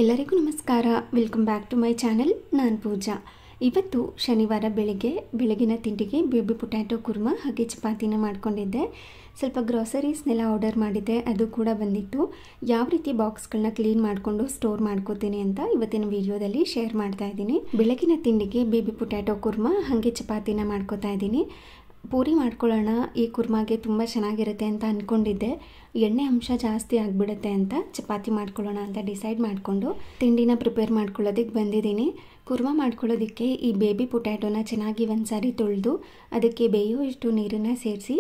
ಎಲ್ಲರಿಗೂ ನಮಸ್ಕಾರ. Welcome back to my channel. ನಾನು ಪೂಜಾ. ಇವತ್ತು ಶನಿವಾರ ಬೆಳಗಿನ ತಿಂಡಿಗೆ ಬೇಬಿ ಪೊಟ್ಯಾಟೊ ಕುರ್ಮಾ ಹಾಗೆ ಚಪಾತಿನ ಮಾಡ್ಕೊಂಡಿದ್ದೆ. ಸ್ವಲ್ಪ ಗ್ರಾಸರೀಸ್ನೆಲ್ಲ ಆರ್ಡರ್ ಮಾಡಿದ್ದೆ, ಅದು ಕೂಡ ಬಂದಿತ್ತು. ಯಾವ ರೀತಿ ಬಾಕ್ಸ್ಗಳನ್ನ ಕ್ಲೀನ್ ಮಾಡಿಕೊಂಡು ಸ್ಟೋರ್ ಮಾಡ್ಕೋತೀನಿ ಅಂತ ಇವತ್ತಿನ ವಿಡಿಯೋದಲ್ಲಿ ಶೇರ್ ಮಾಡ್ತಾ ಇದ್ದೀನಿ. ಬೆಳಗಿನ ತಿಂಡಿಗೆ ಬೇಬಿ ಪೊಟ್ಯಾಟೊ ಕುರ್ಮಾ ಹಾಗೆ ಚಪಾತಿನ ಮಾಡ್ಕೋತಾ ಇದ್ದೀನಿ. ಪೂರಿ ಮಾಡ್ಕೊಳ್ಳೋಣ, ಈ ಕುರ್ಮಾಗೆ ತುಂಬ ಚೆನ್ನಾಗಿರುತ್ತೆ ಅಂತ ಅಂದ್ಕೊಂಡಿದ್ದೆ. ಎಣ್ಣೆ ಅಂಶ ಜಾಸ್ತಿ ಆಗಿಬಿಡುತ್ತೆ ಅಂತ ಚಪಾತಿ ಮಾಡ್ಕೊಳ್ಳೋಣ ಅಂತ ಡಿಸೈಡ್ ಮಾಡಿಕೊಂಡು ತಿಂಡಿನ ಪ್ರಿಪೇರ್ ಮಾಡ್ಕೊಳ್ಳೋದಕ್ಕೆ ಬಂದಿದ್ದೀನಿ. ಕುರ್ಮಾ ಮಾಡ್ಕೊಳ್ಳೋದಕ್ಕೆ ಈ ಬೇಬಿ ಪೊಟ್ಯಾಟೊನ ಚೆನ್ನಾಗಿ ಒಂದು ಸಾರಿ ತೊಳೆದು ಅದಕ್ಕೆ ಬೇಯುವಷ್ಟು ನೀರನ್ನು ಸೇರಿಸಿ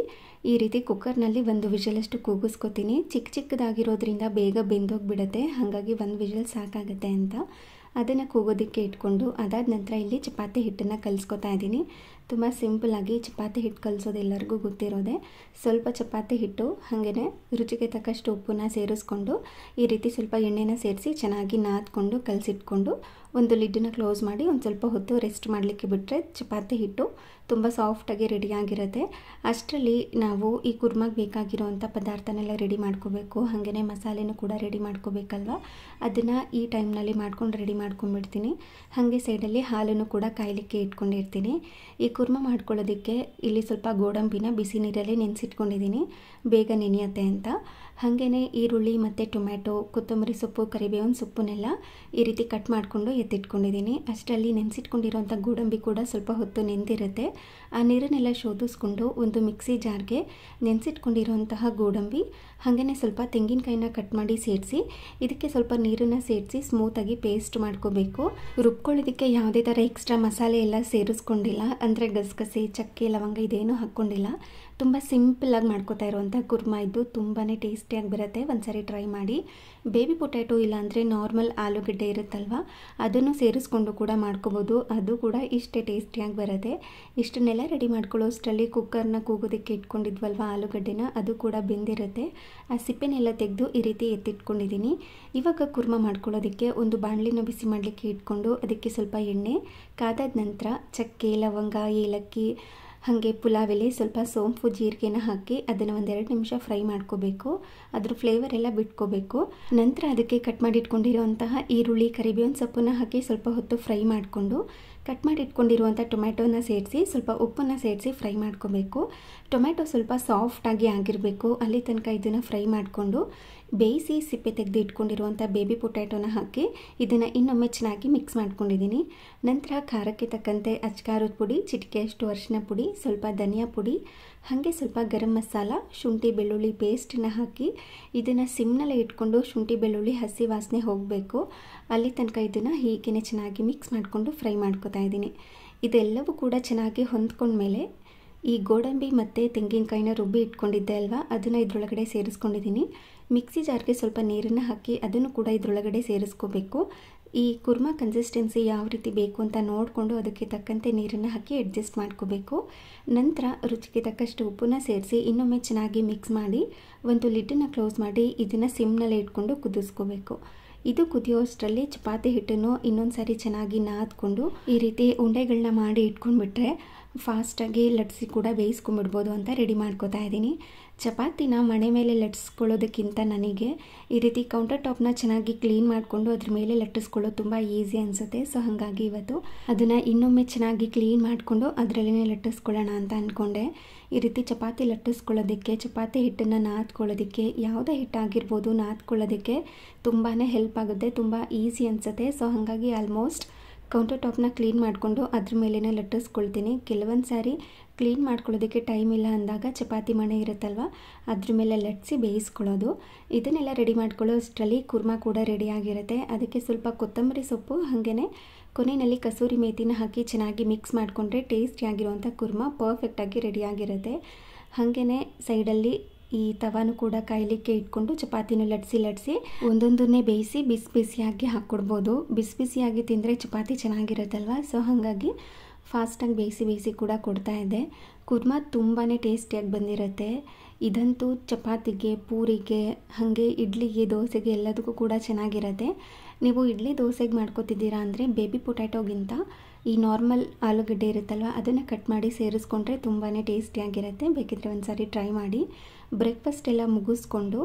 ಈ ರೀತಿ ಕುಕ್ಕರ್ನಲ್ಲಿ 1 ವಿಷಲಷ್ಟು ಕೂಗಿಸ್ಕೊತೀನಿ. ಚಿಕ್ಕದಾಗಿರೋದ್ರಿಂದ ಬೇಗ ಬೆಂದೋಗಿಬಿಡುತ್ತೆ, ಹಾಗಾಗಿ 1 ವಿಷಲ್ ಸಾಕಾಗುತ್ತೆ ಅಂತ ಅದನ್ನು ಕೂಗೋದಕ್ಕೆ ಇಟ್ಕೊಂಡು ಅದಾದ ನಂತರ ಇಲ್ಲಿ ಚಪಾತಿ ಹಿಟ್ಟನ್ನು ಕಲಿಸ್ಕೊತಾ ಇದ್ದೀನಿ. ತುಂಬ ಸಿಂಪಲ್ಲಾಗಿ ಚಪಾತಿ ಹಿಟ್ಟು ಕಲಿಸೋದು ಎಲ್ಲರಿಗೂ ಗೊತ್ತಿರೋದೆ. ಸ್ವಲ್ಪ ಚಪಾತಿ ಹಿಟ್ಟು ಹಾಗೆಯೇ ರುಚಿಗೆ ತಕ್ಕಷ್ಟು ಉಪ್ಪನ್ನು ಸೇರಿಸ್ಕೊಂಡು ಈ ರೀತಿ ಸ್ವಲ್ಪ ಎಣ್ಣೆನ ಸೇರಿಸಿ ಚೆನ್ನಾಗಿ ನಾದ್ಕೊಂಡು ಕಲಸಿಟ್ಕೊಂಡು ಒಂದು ಲಿಡ್ಡನ್ನು ಕ್ಲೋಸ್ ಮಾಡಿ ಒಂದು ಸ್ವಲ್ಪ ಹೊತ್ತು ರೆಸ್ಟ್ ಮಾಡಲಿಕ್ಕೆ ಬಿಟ್ಟರೆ ಚಪಾತಿ ಹಿಟ್ಟು ತುಂಬ ಸಾಫ್ಟಾಗಿ ರೆಡಿಯಾಗಿರುತ್ತೆ. ಅಷ್ಟರಲ್ಲಿ ನಾವು ಈ ಕುರ್ಮಾಗೆ ಬೇಕಾಗಿರೋವಂಥ ಪದಾರ್ಥನೆಲ್ಲ ರೆಡಿ ಮಾಡ್ಕೋಬೇಕು. ಹಾಗೆಯೇ ಮಸಾಲೆನೂ ಕೂಡ ರೆಡಿ ಮಾಡ್ಕೋಬೇಕಲ್ವ, ಅದನ್ನು ಈ ಟೈಮ್ನಲ್ಲಿ ಮಾಡ್ಕೊಂಡು ರೆಡಿ ಮಾಡ್ಕೊಂಡ್ಬಿಡ್ತೀನಿ. ಹಾಗೆ ಸೈಡಲ್ಲಿ ಹಾಲನ್ನು ಕೂಡ ಕಾಯಲಿಕ್ಕೆ ಇಟ್ಕೊಂಡಿರ್ತೀನಿ. ಈ ಕುರ್ಮಾ ಮಾಡ್ಕೊಳ್ಳೋದಕ್ಕೆ ಇಲ್ಲಿ ಸ್ವಲ್ಪ ಗೋಡಂಬಿನ ಬಿಸಿ ನೀರಲ್ಲಿ ನೆನೆಸಿಟ್ಕೊಂಡಿದ್ದೀನಿ, ಬೇಗ ನೆನೆಯುತ್ತೆ ಅಂತ. ಹಾಗೆಯೇ ಈರುಳ್ಳಿ ಮತ್ತು ಟೊಮ್ಯಾಟೊ, ಕೊತ್ತಂಬರಿ ಸೊಪ್ಪು, ಕರಿಬೇವಿನ ಸೊಪ್ಪನ್ನೆಲ್ಲ ಈ ರೀತಿ ಕಟ್ ಮಾಡಿಕೊಂಡು ಎತ್ತಿಟ್ಕೊಂಡಿದ್ದೀನಿ. ಅಷ್ಟರಲ್ಲಿ ನೆನೆಸಿಟ್ಕೊಂಡಿರೋಂಥ ಗೋಡಂಬಿ ಕೂಡ ಸ್ವಲ್ಪ ಹೊತ್ತು ನೆಂದಿರುತ್ತೆ. ಆ ನೀರನ್ನೆಲ್ಲ ಶೋಧಿಸ್ಕೊಂಡು ಒಂದು ಮಿಕ್ಸಿ ಜಾರ್ಗೆ ನೆನೆಸಿಟ್ಕೊಂಡಿರೋಂತಹ ಗೋಡಂಬಿ ಹಾಗೆಯೇ ಸ್ವಲ್ಪ ತೆಂಗಿನಕಾಯಿನ ಕಟ್ ಮಾಡಿ ಸೇರಿಸಿ ಇದಕ್ಕೆ ಸ್ವಲ್ಪ ನೀರನ್ನು ಸೇರಿಸಿ ಸ್ಮೂತಾಗಿ ಪೇಸ್ಟ್ ಮಾಡ್ಕೋಬೇಕು. ರುಬ್ಕೊಳ್ಳೋದಕ್ಕೆ ಯಾವುದೇ ಥರ ಎಕ್ಸ್ಟ್ರಾ ಮಸಾಲೆ ಎಲ್ಲ ಸೇರಿಸ್ಕೊಂಡಿಲ್ಲ, ಅಂದರೆ ಗಸಗಸೆ, ಚಕ್ಕೆ, ಲವಂಗ ಇದೇನೂ ಹಾಕ್ಕೊಂಡಿಲ್ಲ. ತುಂಬ ಸಿಂಪಲ್ಲಾಗಿ ಮಾಡ್ಕೋತಾ ಇರೋವಂಥ ಕುರ್ಮಾ ಇದು. ತುಂಬಾ ಟೇಸ್ಟಿಯಾಗಿ ಬರುತ್ತೆ, ಒಂದ್ಸರಿ ಟ್ರೈ ಮಾಡಿ. ಬೇಬಿ ಪೊಟ್ಯಾಟೊ ಇಲ್ಲಾಂದರೆ ನಾರ್ಮಲ್ ಆಲೂಗಡ್ಡೆ ಇರುತ್ತಲ್ವ, ಅದನ್ನು ಸೇರಿಸ್ಕೊಂಡು ಕೂಡ ಮಾಡ್ಕೋಬೋದು, ಅದು ಕೂಡ ಇಷ್ಟೇ ಟೇಸ್ಟಿಯಾಗಿ ಬರುತ್ತೆ. ಇಷ್ಟನ್ನೆಲ್ಲ ರೆಡಿ ಮಾಡ್ಕೊಳ್ಳೋಷ್ಟರಲ್ಲಿ ಕುಕ್ಕರ್ನ ಕೂಗೋದಕ್ಕೆ ಇಟ್ಕೊಂಡಿದ್ವಲ್ವ ಆಲೂಗಡ್ಡೆನ, ಅದು ಕೂಡ ಬೆಂದಿರುತ್ತೆ. ಆ ಸಿಪ್ಪೆನೆಲ್ಲ ತೆಗೆದು ಈ ರೀತಿ ಎತ್ತಿಟ್ಕೊಂಡಿದ್ದೀನಿ. ಇವಾಗ ಕುರ್ಮಾ ಮಾಡ್ಕೊಳ್ಳೋದಕ್ಕೆ ಒಂದು ಬಾಣಲಿನ ಬಿಸಿ ಮಾಡಲಿಕ್ಕೆ ಇಟ್ಕೊಂಡು ಅದಕ್ಕೆ ಸ್ವಲ್ಪ ಎಣ್ಣೆ ಕಾದಾದ ನಂತರ ಚಕ್ಕೆ, ಲವಂಗ, ಏಲಕ್ಕಿ ಹಾಗೆ ಪುಲಾವ್ ಎಲೆ, ಸ್ವಲ್ಪ ಸೋಂಪು, ಜೀರಿಗೆನ ಹಾಕಿ ಅದನ್ನು 1-2 ನಿಮಿಷ ಫ್ರೈ ಮಾಡ್ಕೋಬೇಕು. ಅದ್ರ ಫ್ಲೇವರ್ ಎಲ್ಲ ಬಿಟ್ಕೋಬೇಕು. ನಂತರ ಅದಕ್ಕೆ ಕಟ್ ಮಾಡಿ ಇಟ್ಕೊಂಡಿರುವಂತಹ ಈರುಳ್ಳಿ, ಕರಿಬೇವಿನ ಸೊಪ್ಪನ್ನು ಹಾಕಿ ಸ್ವಲ್ಪ ಹೊತ್ತು ಫ್ರೈ ಮಾಡಿಕೊಂಡು ಕಟ್ ಮಾಡಿ ಇಟ್ಕೊಂಡಿರುವಂಥ ಟೊಮ್ಯಾಟೋನ ಸೇರಿಸಿ ಸ್ವಲ್ಪ ಉಪ್ಪನ್ನು ಸೇರಿಸಿ ಫ್ರೈ ಮಾಡ್ಕೋಬೇಕು. ಟೊಮ್ಯಾಟೊ ಸ್ವಲ್ಪ ಸಾಫ್ಟಾಗಿ ಆಗಿರಬೇಕು, ಅಲ್ಲಿ ತನಕ ಇದನ್ನು ಫ್ರೈ ಮಾಡಿಕೊಂಡು ಬೇಯಿಸಿ ಸಿಪ್ಪೆ ತೆಗೆದು ಇಟ್ಕೊಂಡಿರುವಂಥ ಬೇಬಿ ಪೊಟ್ಯಾಟೊನ ಹಾಕಿ ಇದನ್ನು ಇನ್ನೊಮ್ಮೆ ಚೆನ್ನಾಗಿ ಮಿಕ್ಸ್ ಮಾಡ್ಕೊಂಡಿದ್ದೀನಿ. ನಂತರ ಖಾರಕ್ಕೆ ತಕ್ಕಂತೆ ಅಚ್ಕಾರದ ಪುಡಿ, ಚಿಟಿಕೆಯಷ್ಟು ಅರಿಶಿನ ಪುಡಿ, ಸ್ವಲ್ಪ ಧನಿಯಾ ಪುಡಿ ಹಾಗೆ ಸ್ವಲ್ಪ ಗರಂ ಮಸಾಲ, ಶುಂಠಿ ಬೆಳ್ಳುಳ್ಳಿ ಪೇಸ್ಟನ್ನ ಹಾಕಿ ಇದನ್ನು ಸಿಮ್ನಲ್ಲೇ ಇಟ್ಕೊಂಡು ಶುಂಠಿ ಬೆಳ್ಳುಳ್ಳಿ ಹಸಿ ವಾಸನೆ ಹೋಗಬೇಕು, ಅಲ್ಲಿ ತನಕ ಇದನ್ನು ಹೀಗೇ ಚೆನ್ನಾಗಿ ಮಿಕ್ಸ್ ಮಾಡಿಕೊಂಡು ಫ್ರೈ ಮಾಡ್ಕೊತಾ ಇದ್ದೀನಿ. ಇದೆಲ್ಲವೂ ಕೂಡ ಚೆನ್ನಾಗಿ ಹೊಂದ್ಕೊಂಡ್ಮೇಲೆ ಈ ಗೋಡಂಬಿ ಮತ್ತು ತೆಂಗಿನಕಾಯಿನ ರುಬ್ಬಿ ಇಟ್ಕೊಂಡಿದ್ದೆ ಅಲ್ವಾ, ಅದನ್ನು ಇದರೊಳಗಡೆ ಸೇರಿಸ್ಕೊಂಡಿದ್ದೀನಿ. ಮಿಕ್ಸಿ ಜಾರ್ಗೆ ಸ್ವಲ್ಪ ನೀರನ್ನು ಹಾಕಿ ಅದನ್ನು ಕೂಡ ಇದರೊಳಗಡೆ ಸೇರಿಸ್ಕೋಬೇಕು. ಈ ಕುರ್ಮಾ ಕನ್ಸಿಸ್ಟೆನ್ಸಿ ಯಾವ ರೀತಿ ಬೇಕು ಅಂತ ನೋಡಿಕೊಂಡು ಅದಕ್ಕೆ ತಕ್ಕಂತೆ ನೀರನ್ನು ಹಾಕಿ ಅಡ್ಜಸ್ಟ್ ಮಾಡ್ಕೋಬೇಕು. ನಂತರ ರುಚಿಗೆ ತಕ್ಕಷ್ಟು ಉಪ್ಪನ್ನು ಸೇರಿಸಿ ಇನ್ನೊಮ್ಮೆ ಚೆನ್ನಾಗಿ ಮಿಕ್ಸ್ ಮಾಡಿ ಒಂದು ಲಿಡ್ಡನ್ನು ಕ್ಲೋಸ್ ಮಾಡಿ ಇದನ್ನು ಸಿಮ್ನಲ್ಲೇ ಇಟ್ಕೊಂಡು ಕುದಿಸ್ಕೋಬೇಕು. ಇದು ಕುದಿಯೋಷ್ಟರಲ್ಲಿ ಚಪಾತಿ ಹಿಟ್ಟನ್ನು ಇನ್ನೊಂದು ಸಾರಿ ಚೆನ್ನಾಗಿ ನಾದ್ಕೊಂಡು ಈ ರೀತಿ ಉಂಡೆಗಳನ್ನ ಮಾಡಿ ಇಟ್ಕೊಂಡ್ಬಿಟ್ರೆ ಫಾಸ್ಟಾಗಿ ಲಟ್ಸಿ ಕೂಡ ಬೇಯಿಸ್ಕೊಂಡ್ಬಿಡ್ಬೋದು ಅಂತ ರೆಡಿ ಮಾಡ್ಕೋತಾ ಇದ್ದೀನಿ. ಚಪಾತಿನ ಮಣೆ ಮೇಲೆ ಲಟ್ಟಿಸ್ಕೊಳ್ಳೋದಕ್ಕಿಂತ ನನಗೆ ಈ ರೀತಿ ಕೌಂಟರ್ ಟಾಪ್ನ ಚೆನ್ನಾಗಿ ಕ್ಲೀನ್ ಮಾಡಿಕೊಂಡು ಅದ್ರ ಮೇಲೆ ಲಟ್ಟಿಸ್ಕೊಳ್ಳೋದು ತುಂಬ ಈಸಿ ಅನಿಸುತ್ತೆ. ಸೊ ಹಾಗಾಗಿ ಇವತ್ತು ಅದನ್ನು ಇನ್ನೊಮ್ಮೆ ಚೆನ್ನಾಗಿ ಕ್ಲೀನ್ ಮಾಡಿಕೊಂಡು ಅದರಲ್ಲೇ ಲಟ್ಟಿಸ್ಕೊಳ್ಳೋಣ ಅಂತ ಅಂದ್ಕೊಂಡೆ. ಈ ರೀತಿ ಚಪಾತಿ ಲಟ್ಟಿಸ್ಕೊಳ್ಳೋದಕ್ಕೆ, ಚಪಾತಿ ಹಿಟ್ಟನ್ನು ನಾದ್ಕೊಳ್ಳೋದಕ್ಕೆ, ಯಾವುದೇ ಹಿಟ್ಟಾಗಿರ್ಬೋದು ನಾದ್ಕೊಳ್ಳೋದಕ್ಕೆ ತುಂಬಾ ಹೆಲ್ಪ್ ಆಗುತ್ತೆ, ತುಂಬ ಈಸಿ ಅನಿಸುತ್ತೆ. ಸೊ ಹಾಗಾಗಿ ಆಲ್ಮೋಸ್ಟ್ ಕೌಂಟರ್ ಟಾಪ್ನ ಕ್ಲೀನ್ ಮಾಡಿಕೊಂಡು ಅದ್ರ ಮೇಲೇ ಲಟ್ಟಿಸ್ಕೊಳ್ತೀನಿ. ಕೆಲವೊಂದು ಸಾರಿ ಕ್ಲೀನ್ ಮಾಡ್ಕೊಳ್ಳೋದಕ್ಕೆ ಟೈಮ್ ಇಲ್ಲ ಅಂದಾಗ ಚಪಾತಿ ಮಣೆ ಇರುತ್ತಲ್ವ, ಅದ್ರ ಮೇಲೆ ಲಟ್ಟಿಸಿ ಬೇಯಿಸ್ಕೊಳ್ಳೋದು. ಇದನ್ನೆಲ್ಲ ರೆಡಿ ಮಾಡ್ಕೊಳ್ಳೋ ಅಷ್ಟರಲ್ಲಿ ಕುರ್ಮಾ ಕೂಡ ರೆಡಿಯಾಗಿರುತ್ತೆ. ಅದಕ್ಕೆ ಸ್ವಲ್ಪ ಕೊತ್ತಂಬರಿ ಸೊಪ್ಪು ಹಾಗೆಯೇ ಕೊನೆಯಲ್ಲಿ ಕಸೂರಿ ಮೇಥಿನ ಹಾಕಿ ಚೆನ್ನಾಗಿ ಮಿಕ್ಸ್ ಮಾಡಿಕೊಂಡ್ರೆ ಟೇಸ್ಟಿಯಾಗಿರುವಂಥ ಕುರ್ಮಾ ಪರ್ಫೆಕ್ಟಾಗಿ ರೆಡಿಯಾಗಿರುತ್ತೆ. ಹಾಗೆಯೇ ಸೈಡಲ್ಲಿ ಈ ತವಾನು ಕೂಡ ಕಾಯಲಿಕ್ಕೆ ಇಟ್ಕೊಂಡು ಚಪಾತಿನ ಲಟ್ಟಿಸಿ ಒಂದೊಂದನ್ನೇ ಬೇಯಿಸಿ ಬಿಸಿಯಾಗಿ ಹಾಕ್ಕೊಡ್ಬೋದು. ಬಿಸಿಯಾಗಿ ತಿಂದರೆ ಚಪಾತಿ ಚೆನ್ನಾಗಿರುತ್ತಲ್ವ, ಸೊ ಹಾಗಾಗಿ ಫಾಸ್ಟಾಗಿ ಬೇಯಿಸಿ ಕೂಡ ಕೊಡ್ತಾ ಇದ್ದೆ. ಕುರ್ಮಾ ತುಂಬಾ ಟೇಸ್ಟಿಯಾಗಿ ಬಂದಿರುತ್ತೆ. ಇದಂತೂ ಚಪಾತಿಗೆ, ಪೂರಿಗೆ, ಹಾಗೆ ಇಡ್ಲಿಗೆ, ದೋಸೆಗೆ ಎಲ್ಲದಕ್ಕೂ ಕೂಡ ಚೆನ್ನಾಗಿರುತ್ತೆ. ನೀವು ಇಡ್ಲಿ ದೋಸೆಗೆ ಮಾಡ್ಕೋತಿದ್ದೀರಾ ಅಂದರೆ ಬೇಬಿ ಪೊಟ್ಯಾಟೊಗಿಂತ ಈ ನಾರ್ಮಲ್ ಆಲೂಗಡ್ಡೆ ಇರುತ್ತಲ್ವ ಅದನ್ನು ಕಟ್ ಮಾಡಿ ಸೇರಿಸ್ಕೊಂಡ್ರೆ ತುಂಬಾ ಟೇಸ್ಟಿಯಾಗಿರುತ್ತೆ. ಬೇಕಿದ್ರೆ ಒಂದು ಸಾರಿ ಟ್ರೈ ಮಾಡಿ. ಬ್ರೇಕ್ಫಾಸ್ಟ್ ಎಲ್ಲ ಮುಗಿಸ್ಕೊಂಡು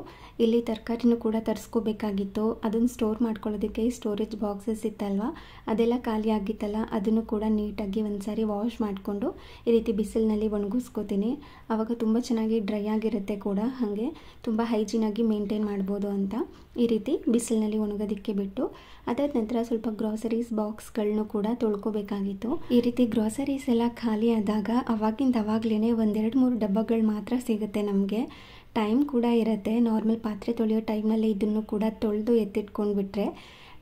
ಇಲ್ಲಿ ತರಕಾರಿನೂ ಕೂಡ ತರಿಸ್ಕೋಬೇಕಾಗಿತ್ತು. ಅದನ್ನು ಸ್ಟೋರ್ ಮಾಡ್ಕೊಳ್ಳೋದಕ್ಕೆ ಸ್ಟೋರೇಜ್ ಬಾಕ್ಸಸ್ ಇತ್ತಲ್ವ, ಅದೆಲ್ಲ ಖಾಲಿ ಆಗಿತ್ತಲ್ಲ, ಅದನ್ನು ಕೂಡ ನೀಟಾಗಿ ಒಂದು ಸಾರಿ ವಾಶ್ ಮಾಡಿಕೊಂಡು ಈ ರೀತಿ ಬಿಸಿಲಿನಲ್ಲಿ ಒಣಗಿಸ್ಕೋತೀನಿ. ಆವಾಗ ತುಂಬ ಚೆನ್ನಾಗಿ ಡ್ರೈ ಆಗಿರುತ್ತೆ ಕೂಡ, ಹಾಗೆ ತುಂಬ ಹೈಜೀನಾಗಿ ಮೇಂಟೈನ್ ಮಾಡ್ಬೋದು ಅಂತ ಈ ರೀತಿ ಬಿಸಿಲಿನಲ್ಲಿ ಒಣಗೋದಕ್ಕೆ ಬಿಟ್ಟು, ಅದಾದ ನಂತರ ಸ್ವಲ್ಪ ಗ್ರಾಸರೀಸ್ ಬಾಕ್ಸ್ಗಳನ್ನೂ ಕೂಡ ತೊಳ್ಕೊಬೇಕಾಗಿತ್ತು. ಈ ರೀತಿ ಗ್ರಾಸರೀಸ್ ಎಲ್ಲ ಖಾಲಿ ಆದಾಗ ಅವಾಗಲೇ ಒಂದೆರಡು ಮೂರು ಡಬ್ಬಗಳು ಮಾತ್ರ ಸಿಗುತ್ತೆ. ನಮಗೆ ಟೈಮ್ ಕೂಡ ಇರುತ್ತೆ. ನಾರ್ಮಲ್ ಪಾತ್ರೆ ತೊಳೆಯೋ ಟೈಮ್ನಲ್ಲಿ ಇದನ್ನು ಕೂಡ ತೊಳೆದು ಎತ್ತಿಟ್ಕೊಂಡು ಬಿಟ್ಟರೆ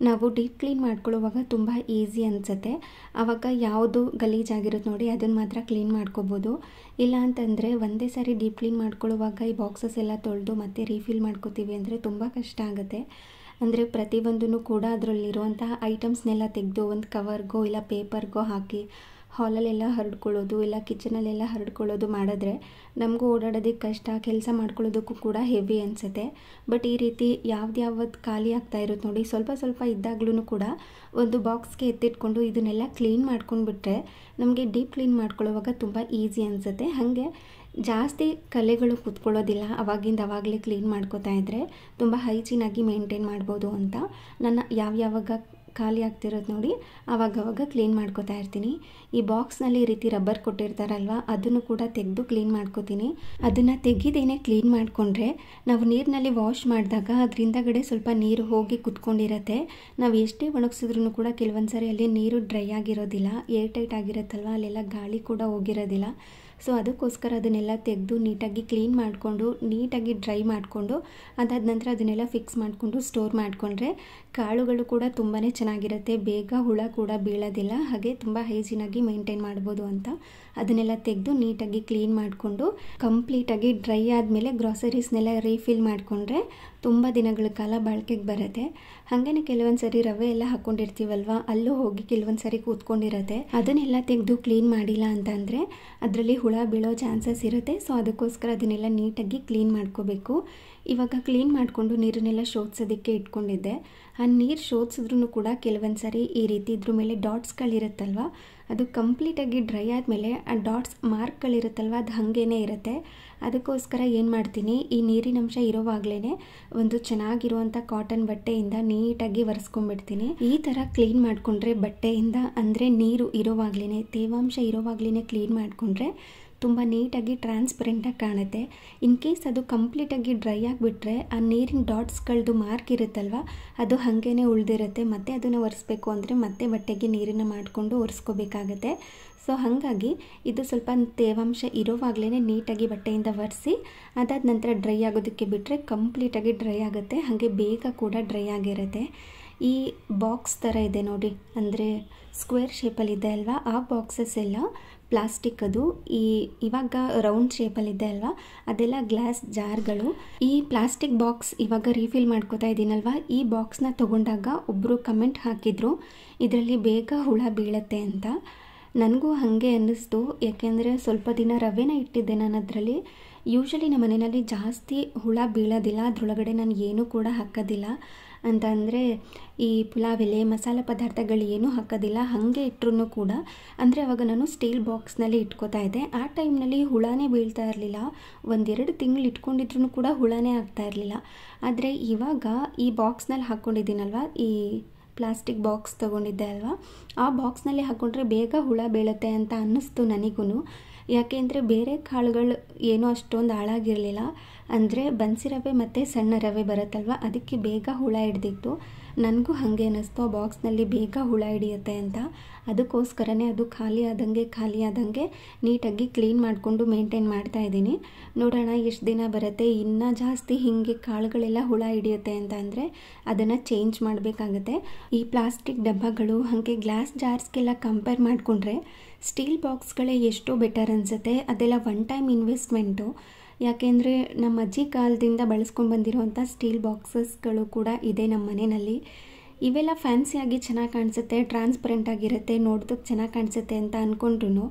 ನಾವು ಡೀಪ್ ಕ್ಲೀನ್ ಮಾಡ್ಕೊಳ್ಳುವಾಗ ತುಂಬ ಈಸಿ ಅನಿಸುತ್ತೆ. ಆವಾಗ ಯಾವುದು ಗಲೀಜಾಗಿರುತ್ತೆ ನೋಡಿ ಅದನ್ನು ಮಾತ್ರ ಕ್ಲೀನ್ ಮಾಡ್ಕೋಬೋದು. ಇಲ್ಲ ಅಂತಂದರೆ ಒಂದೇ ಸಾರಿ ಡೀಪ್ ಕ್ಲೀನ್ ಮಾಡ್ಕೊಳ್ಳುವಾಗ ಈ ಬಾಕ್ಸಸ್ ಎಲ್ಲ ತೊಳೆದು ಮತ್ತೆ ರೀಫಿಲ್ ಮಾಡ್ಕೋತೀವಿ ಅಂದರೆ ತುಂಬ ಕಷ್ಟ ಆಗುತ್ತೆ. ಅಂದರೆ ಪ್ರತಿಯೊಂದೂ ಕೂಡ ಅದರಲ್ಲಿರುವಂತಹ ಐಟಮ್ಸ್ನೆಲ್ಲ ತೆಗೆದು ಒಂದು ಕವರ್ಗೋ ಇಲ್ಲ ಪೇಪರ್ಗೋ ಹಾಕಿ ಹಾಲಲ್ಲೆಲ್ಲ ಹರಡ್ಕೊಳ್ಳೋದು ಇಲ್ಲ ಕಿಚನಲ್ಲೆಲ್ಲ ಹರಡ್ಕೊಳ್ಳೋದು ಮಾಡಿದ್ರೆ ನಮಗೂ ಓಡಾಡೋದಕ್ಕೆ ಕಷ್ಟ, ಕೆಲಸ ಮಾಡ್ಕೊಳ್ಳೋದಕ್ಕೂ ಕೂಡ ಹೆವಿ ಅನಿಸುತ್ತೆ. ಬಟ್ ಈ ರೀತಿ ಯಾವ್ದು ಖಾಲಿ ಆಗ್ತಾ ಇರುತ್ತೆ ನೋಡಿ, ಸ್ವಲ್ಪ ಇದ್ದಾಗ್ಲೂ ಕೂಡ ಒಂದು ಬಾಕ್ಸ್ಗೆ ಎತ್ತಿಟ್ಕೊಂಡು ಇದನ್ನೆಲ್ಲ ಕ್ಲೀನ್ ಮಾಡ್ಕೊಂಡ್ಬಿಟ್ರೆ ನಮಗೆ ಡೀಪ್ ಕ್ಲೀನ್ ಮಾಡ್ಕೊಳ್ಳೋವಾಗ ತುಂಬ ಈಸಿ ಅನಿಸುತ್ತೆ. ಹಾಗೆ ಜಾಸ್ತಿ ಕಲೆಗಳು ಕೂತ್ಕೊಳ್ಳೋದಿಲ್ಲ. ಅವಾಗಲೇ ಕ್ಲೀನ್ ಮಾಡ್ಕೋತಾ ಇದ್ದರೆ ತುಂಬ ಹೈಜೀನಾಗಿ ಮೇಂಟೈನ್ ಮಾಡ್ಬೋದು ಅಂತ ನನ್ನ ಯಾವಾಗ ಖಾಲಿ ಆಗ್ತಿರೋದು ನೋಡಿ ಆವಾಗವಾಗ ಕ್ಲೀನ್ ಮಾಡ್ಕೋತಾ ಇರ್ತೀನಿ. ಈ ಬಾಕ್ಸ್ನಲ್ಲಿ ಈ ರೀತಿ ರಬ್ಬರ್ ಕೊಟ್ಟಿರ್ತಾರಲ್ವ ಅದನ್ನು ಕೂಡ ತೆಗೆದು ಕ್ಲೀನ್ ಮಾಡ್ಕೋತೀನಿ. ಅದನ್ನು ತೆಗೆದೇನೆ ಕ್ಲೀನ್ ಮಾಡಿಕೊಂಡ್ರೆ ನಾವು ನೀರಿನಲ್ಲಿ ವಾಶ್ ಮಾಡಿದಾಗ ಅದರಿಂದಗಡೆ ಸ್ವಲ್ಪ ನೀರು ಹೋಗಿ ಕುತ್ಕೊಂಡಿರತ್ತೆ. ನಾವು ಎಷ್ಟೇ ಒಣಗಿಸಿದ್ರೂ ಕೂಡ ಕೆಲವೊಂದು ಸಾರಿ ಅಲ್ಲಿ ನೀರು ಡ್ರೈ ಆಗಿರೋದಿಲ್ಲ, ಏರ್ ಟೈಟ್ ಆಗಿರುತ್ತಲ್ವ, ಅಲ್ಲೆಲ್ಲ ಗಾಳಿ ಕೂಡ ಹೋಗಿರೋದಿಲ್ಲ. ಸೊ ಅದಕ್ಕೋಸ್ಕರ ಅದನ್ನೆಲ್ಲ ತೆಗೆದು ನೀಟಾಗಿ ಕ್ಲೀನ್ ಮಾಡಿಕೊಂಡು ನೀಟಾಗಿ ಡ್ರೈ ಮಾಡಿಕೊಂಡು ಅದಾದ ನಂತರ ಅದನ್ನೆಲ್ಲ ಫಿಕ್ಸ್ ಮಾಡಿಕೊಂಡು ಸ್ಟೋರ್ ಮಾಡಿಕೊಂಡ್ರೆ ಕಾಳುಗಳು ಕೂಡ ತುಂಬಾ ಚೆನ್ನಾಗಿರುತ್ತೆ, ಬೇಗ ಹುಳ ಕೂಡ ಬೀಳೋದಿಲ್ಲ, ಹಾಗೆ ತುಂಬ ಹೈಜೀನಾಗಿ ಮೇಂಟೈನ್ ಮಾಡ್ಬೋದು ಅಂತ ಅದನ್ನೆಲ್ಲ ತೆಗೆದು ನೀಟಾಗಿ ಕ್ಲೀನ್ ಮಾಡಿಕೊಂಡು ಕಂಪ್ಲೀಟಾಗಿ ಡ್ರೈ ಆದಮೇಲೆ ಗ್ರಾಸರೀಸ್ನೆಲ್ಲ ರೀಫಿಲ್ ಮಾಡಿಕೊಂಡ್ರೆ ತುಂಬ ದಿನಗಳ ಕಾಲ ಬಾಳಿಕೆಗೆ ಬರುತ್ತೆ. ಹಾಗೆಯೇ ಕೆಲವೊಂದು ಸರಿ ರವೆ ಎಲ್ಲ ಹಾಕ್ಕೊಂಡಿರ್ತೀವಲ್ವ ಅಲ್ಲೂ ಹೋಗಿ ಕೆಲವೊಂದು ಸರಿ ಕೂತ್ಕೊಂಡಿರುತ್ತೆ. ಅದನ್ನೆಲ್ಲ ತೆಗೆದು ಕ್ಲೀನ್ ಮಾಡಿಲ್ಲ ಅಂತಂದರೆ ಅದರಲ್ಲಿ ಹುಳ ಬೀಳೋ ಚಾನ್ಸಸ್ ಇರುತ್ತೆ. ಸೊ ಅದಕ್ಕೋಸ್ಕರ ಅದನ್ನೆಲ್ಲ ನೀಟಾಗಿ ಕ್ಲೀನ್ ಮಾಡ್ಕೋಬೇಕು. ಇವಾಗ ಕ್ಲೀನ್ ಮಾಡಿಕೊಂಡು ನೀರನ್ನೆಲ್ಲ ಶೋಧಿಸೋದಕ್ಕೆ ಇಟ್ಕೊಂಡಿದ್ದೆ. ಆ ನೀರು ಶೋಧಿಸಿದ್ರೂ ಕೂಡ ಕೆಲವೊಂದು ಸಾರಿ ಈ ರೀತಿ ಇದ್ರ ಮೇಲೆ ಡಾಟ್ಸ್ಗಳಿರುತ್ತಲ್ವ ಅದು ಕಂಪ್ಲೀಟಾಗಿ ಡ್ರೈ ಆದಮೇಲೆ ಆ ಡಾಟ್ಸ್ ಮಾರ್ಕ್ಗಳಿರುತ್ತಲ್ವ ಅದು ಹಾಗೇ ಇರುತ್ತೆ. ಅದಕ್ಕೋಸ್ಕರ ಏನು ಮಾಡ್ತೀನಿ, ಈ ನೀರಿನಂಶ ಇರೋವಾಗಲೇ ಒಂದು ಚೆನ್ನಾಗಿರುವಂಥ ಕಾಟನ್ ಬಟ್ಟೆಯಿಂದ ನೀಟಾಗಿ ಒರೆಸ್ಕೊಂಡ್ಬಿಡ್ತೀನಿ. ಈ ಥರ ಕ್ಲೀನ್ ಮಾಡಿಕೊಂಡ್ರೆ ಬಟ್ಟೆಯಿಂದ, ಅಂದರೆ ನೀರು ಇರೋವಾಗಲೇ ತೇವಾಂಶ ಇರೋವಾಗಲೇ ಕ್ಲೀನ್ ಮಾಡಿಕೊಂಡ್ರೆ ತುಂಬ ನೀಟಾಗಿ ಟ್ರಾನ್ಸ್ಪರೆಂಟಾಗಿ ಕಾಣುತ್ತೆ. ಇನ್ ಕೇಸ್ ಅದು ಕಂಪ್ಲೀಟಾಗಿ ಡ್ರೈ ಆಗಿಬಿಟ್ರೆ ಆ ನೀರಿನ ಡಾಟ್ಸ್ಗಳದ್ದು ಮಾರ್ಕ್ ಇರುತ್ತಲ್ವ ಅದು ಹಾಗೇ ಉಳಿದಿರುತ್ತೆ. ಮತ್ತೆ ಅದನ್ನು ಒರೆಸ್ಬೇಕು ಅಂದರೆ ಮತ್ತೆ ಬಟ್ಟೆಗೆ ನೀರನ್ನು ಮಾಡಿಕೊಂಡು ಒರೆಸ್ಕೋಬೇಕಾಗತ್ತೆ. ಸೊ ಹಾಗಾಗಿ ಇದು ಸ್ವಲ್ಪ ತೇವಾಂಶ ಇರೋವಾಗಲೇ ನೀಟಾಗಿ ಬಟ್ಟೆಯಿಂದ ಒರೆಸಿ ಅದಾದ ನಂತರ ಡ್ರೈ ಆಗೋದಕ್ಕೆ ಬಿಟ್ಟರೆ ಕಂಪ್ಲೀಟಾಗಿ ಡ್ರೈ ಆಗುತ್ತೆ, ಹಾಗೆ ಬೇಗ ಕೂಡ ಡ್ರೈ ಆಗಿರುತ್ತೆ. ಈ ಬಾಕ್ಸ್ ಥರ ಇದೆ ನೋಡಿ, ಅಂದರೆ ಸ್ಕ್ವೇರ್ ಶೇಪಲ್ಲಿದೆ ಅಲ್ವಾ, ಆ ಬಾಕ್ಸಸ್ ಎಲ್ಲ ಪ್ಲಾಸ್ಟಿಕ್. ಅದು ಇವಾಗ ರೌಂಡ್ ಶೇಪಲ್ಲಿದೆ ಅಲ್ವಾ ಅದೆಲ್ಲ ಗ್ಲಾಸ್ ಜಾರ್ಗಳು. ಈ ಪ್ಲಾಸ್ಟಿಕ್ ಬಾಕ್ಸ್ ಇವಾಗ ರೀಫಿಲ್ ಮಾಡ್ಕೋತಾ ಇದ್ದೀನಲ್ವ, ಈ ಬಾಕ್ಸ್ನ ತೊಗೊಂಡಾಗ ಒಬ್ಬರು ಕಮೆಂಟ್ ಹಾಕಿದರು ಇದರಲ್ಲಿ ಬೇಗ ಹುಳ ಬೀಳತ್ತೆ ಅಂತ. ನನಗೂ ಹಾಗೆ ಅನ್ನಿಸ್ತು, ಯಾಕೆಂದರೆ ಸ್ವಲ್ಪ ದಿನ ರವೆನ ಇಟ್ಟಿದ್ದೆ ನಾನು ಅದರಲ್ಲಿ. ಯೂಶ್ವಲಿ ನಮ್ಮ ಮನೆಯಲ್ಲಿ ಜಾಸ್ತಿ ಹುಳ ಬೀಳೋದಿಲ್ಲ, ಅದರೊಳಗಡೆ ನಾನು ಏನೂ ಕೂಡ ಹಾಕೋದಿಲ್ಲ. ಅಂತ ಅಂದರೆ ಈ ಪುಲಾವ್ ಎಲೆ ಮಸಾಲೆ ಪದಾರ್ಥಗಳು ಏನೂ ಹಾಕೋದಿಲ್ಲ, ಹಾಗೆ ಇಟ್ಟರೂ ಕೂಡ. ಅಂದರೆ ಅವಾಗ ನಾನು ಸ್ಟೀಲ್ ಬಾಕ್ಸ್ನಲ್ಲಿ ಇಟ್ಕೋತಾ ಇದ್ದೆ. ಆ ಟೈಮ್ನಲ್ಲಿ ಹುಳನೇ ಬೀಳ್ತಾ ಇರಲಿಲ್ಲ, 1-2 ತಿಂಗಳು ಇಟ್ಕೊಂಡಿದ್ರೂ ಕೂಡ ಹುಳನೇ ಆಗ್ತಾ ಇರಲಿಲ್ಲ. ಆದರೆ ಇವಾಗ ಈ ಬಾಕ್ಸ್ನಲ್ಲಿ ಹಾಕ್ಕೊಂಡಿದ್ದೀನಲ್ವ, ಈ ಪ್ಲಾಸ್ಟಿಕ್ ಬಾಕ್ಸ್ ತೊಗೊಂಡಿದ್ದೆ ಅಲ್ವಾ, ಆ ಬಾಕ್ಸ್ನಲ್ಲಿ ಹಾಕ್ಕೊಂಡ್ರೆ ಬೇಗ ಹುಳ ಬೀಳುತ್ತೆ ಅಂತ ಅನ್ನಿಸ್ತು ನನಗೂ. ಯಾಕೆಂದರೆ ಬೇರೆ ಕಾಳುಗಳು ಏನೂ ಅಷ್ಟೊಂದು ಹಾಳಾಗಿರಲಿಲ್ಲ, ಅಂದರೆ ಬನ್ಸಿ ರವೆ ಮತ್ತು ಸಣ್ಣ ರವೆ ಬರುತ್ತಲ್ವ ಅದಕ್ಕೆ ಬೇಗ ಹುಳ ಹಿಡ್ದಿತ್ತು. ನನಗೂ ಹಾಗೆ ಅನ್ನಿಸ್ತು ಆ ಬಾಕ್ಸ್ನಲ್ಲಿ ಬೇಗ ಹುಳ ಹಿಡಿಯುತ್ತೆ ಅಂತ. ಅದಕ್ಕೋಸ್ಕರನೇ ಅದು ಖಾಲಿ ಆದಂಗೆ ನೀಟಾಗಿ ಕ್ಲೀನ್ ಮಾಡಿಕೊಂಡು ಮೇಂಟೈನ್ ಮಾಡ್ತಾಯಿದ್ದೀನಿ. ನೋಡೋಣ ಎಷ್ಟು ದಿನ ಬರುತ್ತೆ. ಇನ್ನೂ ಜಾಸ್ತಿ ಹೀಗೆ ಕಾಳುಗಳೆಲ್ಲ ಹುಳ ಹಿಡಿಯುತ್ತೆ ಅಂತ ಅಂದರೆ ಅದನ್ನು ಚೇಂಜ್ ಮಾಡಬೇಕಾಗುತ್ತೆ. ಈ ಪ್ಲಾಸ್ಟಿಕ್ ಡಬ್ಬಗಳು ಹಾಗೆ ಗ್ಲಾಸ್ ಜಾರ್ಸ್ಗೆಲ್ಲ ಕಂಪೇರ್ ಮಾಡಿಕೊಂಡ್ರೆ ಸ್ಟೀಲ್ ಬಾಕ್ಸ್ಗಳೇ ಎಷ್ಟೋ ಬೆಟರ್ ಅನಿಸುತ್ತೆ. ಅದೆಲ್ಲ ಒನ್ ಟೈಮ್ ಇನ್ವೆಸ್ಟ್ಮೆಂಟು. ಯಾಕೆಂದರೆ ನಮ್ಮ ಅಜ್ಜಿ ಕಾಲದಿಂದ ಬಳಸ್ಕೊಂಡು ಬಂದಿರೋವಂಥ ಸ್ಟೀಲ್ ಬಾಕ್ಸಸ್ಗಳು ಕೂಡ ಇದೆ ನಮ್ಮ ಮನೆಯಲ್ಲಿ. ಇವೆಲ್ಲ ಫ್ಯಾನ್ಸಿಯಾಗಿ ಚೆನ್ನಾಗಿ ಕಾಣಿಸುತ್ತೆ, ಟ್ರಾನ್ಸ್ಪರೆಂಟ್ ಆಗಿರುತ್ತೆ, ನೋಡೋದಕ್ಕೆ ಚೆನ್ನಾಗಿ ಕಾಣಿಸುತ್ತೆ ಅಂತ ಅಂದ್ಕೊಂಡ್ರು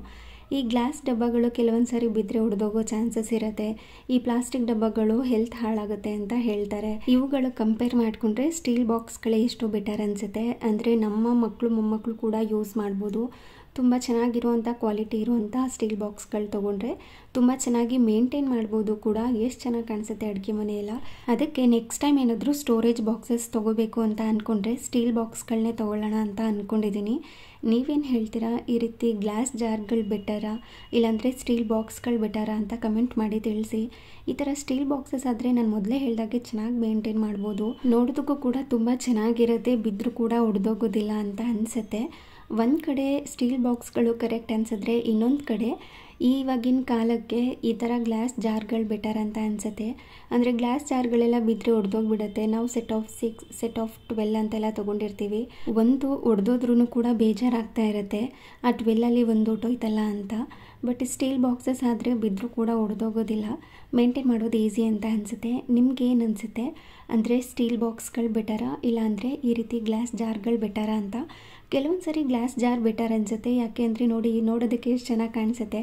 ಈ ಗ್ಲಾಸ್ ಡಬ್ಬಗಳು ಕೆಲವೊಂದು ಸಾರಿ ಬಿದ್ದರೆ ಒಡೆದೋಗೋ ಚಾನ್ಸಸ್ ಇರುತ್ತೆ. ಈ ಪ್ಲಾಸ್ಟಿಕ್ ಡಬ್ಬಗಳು ಹೆಲ್ತ್ ಹಾಳಾಗುತ್ತೆ ಅಂತ ಹೇಳ್ತಾರೆ. ಇವುಗಳು ಕಂಪೇರ್ ಮಾಡಿಕೊಂಡ್ರೆ ಸ್ಟೀಲ್ ಬಾಕ್ಸ್ಗಳೇ ಎಷ್ಟು ಬೆಟರ್ ಅನಿಸುತ್ತೆ. ಅಂದರೆ ನಮ್ಮ ಮಕ್ಕಳು ಮೊಮ್ಮಕ್ಕಳು ಕೂಡ ಯೂಸ್ ಮಾಡ್ಬೋದು. ತುಂಬ ಚೆನ್ನಾಗಿರುವಂಥ ಕ್ವಾಲಿಟಿ ಇರುವಂಥ ಸ್ಟೀಲ್ ಬಾಕ್ಸ್ಗಳು ತೊಗೊಂಡ್ರೆ ತುಂಬ ಚೆನ್ನಾಗಿ ಮೇಂಟೈನ್ ಮಾಡ್ಬೋದು ಕೂಡ. ಎಷ್ಟು ಚೆನ್ನಾಗಿ ಕಾಣಿಸುತ್ತೆ ಅಡುಗೆ ಮನೆಯೆಲ್ಲ. ಅದಕ್ಕೆ ನೆಕ್ಸ್ಟ್ ಟೈಮ್ ಏನಾದರೂ ಸ್ಟೋರೇಜ್ ಬಾಕ್ಸಸ್ ತೊಗೋಬೇಕು ಅಂತ ಅಂದ್ಕೊಂಡ್ರೆ ಸ್ಟೀಲ್ ಬಾಕ್ಸ್ಗಳನ್ನೇ ತೊಗೊಳ್ಳೋಣ ಅಂತ ಅಂದ್ಕೊಂಡಿದ್ದೀನಿ. ನೀವೇನು ಹೇಳ್ತೀರಾ? ಈ ರೀತಿ ಗ್ಲಾಸ್ ಜಾರ್ಗಳು ಬೆಟರಾ ಇಲ್ಲಾಂದರೆ ಸ್ಟೀಲ್ ಬಾಕ್ಸ್ಗಳು ಬೆಟರಾ ಅಂತ ಕಮೆಂಟ್ ಮಾಡಿ ತಿಳಿಸಿ. ಈ ಥರ ಸ್ಟೀಲ್ ಬಾಕ್ಸಸ್ ಆದರೆ ನಾನು ಮೊದಲೇ ಹೇಳಿದಾಗೆ ಚೆನ್ನಾಗಿ ಮೇಂಟೈನ್ ಮಾಡ್ಬೋದು. ನೋಡೋದಕ್ಕೂ ಕೂಡ ತುಂಬ ಚೆನ್ನಾಗಿರುತ್ತೆ, ಬಿದ್ದರೂ ಕೂಡ ಒಡೆದೋಗೋದಿಲ್ಲ ಅಂತ ಅನಿಸುತ್ತೆ. ಒಂದು ಕಡೆ ಸ್ಟೀಲ್ ಬಾಕ್ಸ್ಗಳು ಕರೆಕ್ಟ್ ಅನಿಸಿದ್ರೆ ಇನ್ನೊಂದು ಕಡೆ ಇವಾಗಿನ ಕಾಲಕ್ಕೆ ಈ ಥರ ಗ್ಲಾಸ್ ಜಾರ್ಗಳು ಬೆಟರ್ ಅಂತ ಅನಿಸುತ್ತೆ. ಅಂದರೆ ಗ್ಲಾಸ್ ಜಾರ್ಗಳೆಲ್ಲ ಬಿದ್ದರೆ ಒಡೆದೋಗ್ಬಿಡುತ್ತೆ. ನಾವು ಸೆಟ್ ಆಫ್ 6 ಸೆಟ್ ಆಫ್ 12 ಅಂತೆಲ್ಲ ತೊಗೊಂಡಿರ್ತೀವಿ. ಒಂದು ಒಡೆದೋದ್ರೂ ಕೂಡ ಬೇಜಾರಾಗ್ತಾ ಇರುತ್ತೆ, ಆ 12ಅಲ್ಲಿ ಒಂದು ಹೊಟ್ಟೋಯ್ತಲ್ಲ ಅಂತ. ಬಟ್ ಸ್ಟೀಲ್ ಬಾಕ್ಸಸ್ ಆದರೆ ಬಿದ್ದರೂ ಕೂಡ ಒಡೆದೋಗೋದಿಲ್ಲ, ಮೇಂಟೈನ್ ಮಾಡೋದು ಈಸಿ ಅಂತ ಅನಿಸುತ್ತೆ. ನಿಮ್ಗೇನು ಅನಿಸುತ್ತೆ? ಅಂದರೆ ಸ್ಟೀಲ್ ಬಾಕ್ಸ್ಗಳು ಬೆಟರಾ ಇಲ್ಲಾಂದರೆ ಈ ರೀತಿ ಗ್ಲಾಸ್ ಜಾರ್ಗಳು ಬೆಟರಾ ಅಂತ? ಕೆಲವೊಂದು ಸರಿ ಗ್ಲಾಸ್ ಜಾರ್ ಬೆಟರ್ ಅನಿಸುತ್ತೆ. ಯಾಕೆ ಅಂದರೆ ನೋಡೋದಕ್ಕೆ ಎಷ್ಟು ಚೆನ್ನಾಗಿ ಕಾಣಿಸುತ್ತೆ,